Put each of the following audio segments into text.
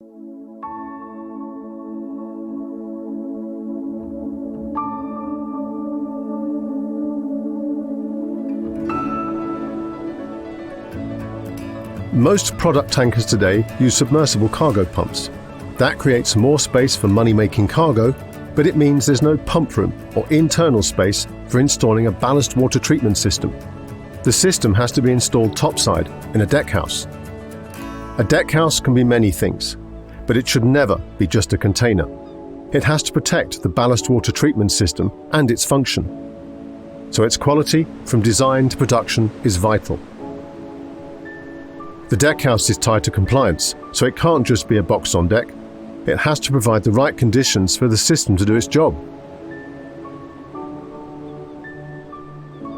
Most product tankers today use submersible cargo pumps. That creates more space for money-making cargo, but it means there's no pump room or internal space for installing a ballast water treatment system. The system has to be installed topside in a deckhouse. A deckhouse can be many things, but it should never be just a container. It has to protect the ballast water treatment system and its function. So its quality, from design to production, is vital. The deckhouse is tied to compliance, so it can't just be a box on deck. It has to provide the right conditions for the system to do its job.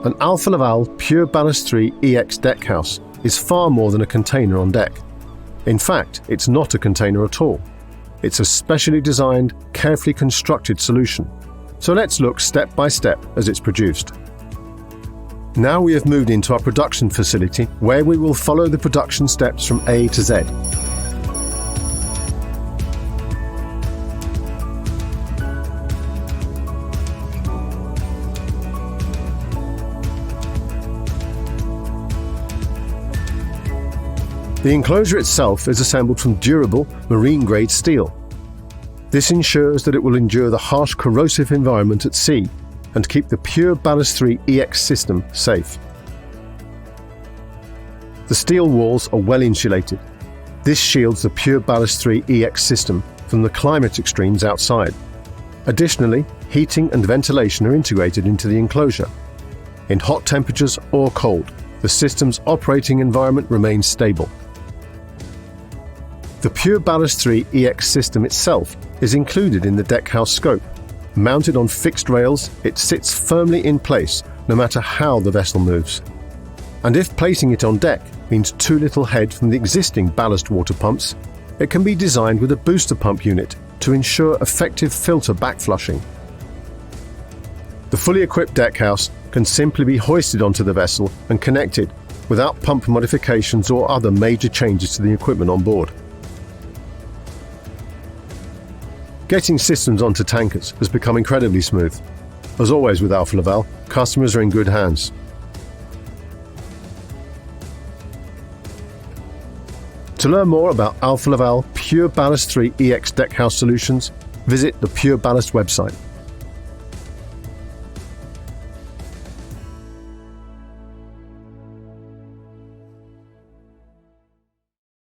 An Alfa Laval PureBallast 3 EX Deckhouse is far more than a container on deck. In fact, it's not a container at all. It's a specially designed, carefully constructed solution. So let's look step by step as it's produced. Now we have moved into our production facility, where we will follow the production steps from A to Z. The enclosure itself is assembled from durable, marine-grade steel. This ensures that it will endure the harsh corrosive environment at sea and keep the PureBallast 3 EX system safe. The steel walls are well insulated. This shields the PureBallast 3 EX system from the climate extremes outside. Additionally, heating and ventilation are integrated into the enclosure. In hot temperatures or cold, the system's operating environment remains stable. The PureBallast 3 EX system itself is included in the deckhouse scope. Mounted on fixed rails, it sits firmly in place no matter how the vessel moves. And if placing it on deck means too little head from the existing ballast water pumps, it can be designed with a booster pump unit to ensure effective filter backflushing. The fully equipped deckhouse can simply be hoisted onto the vessel and connected without pump modifications or other major changes to the equipment on board. Getting systems onto tankers has become incredibly smooth. As always with Alfa Laval, customers are in good hands. To learn more about Alfa Laval PureBallast 3 EX Deckhouse solutions, visit the PureBallast website.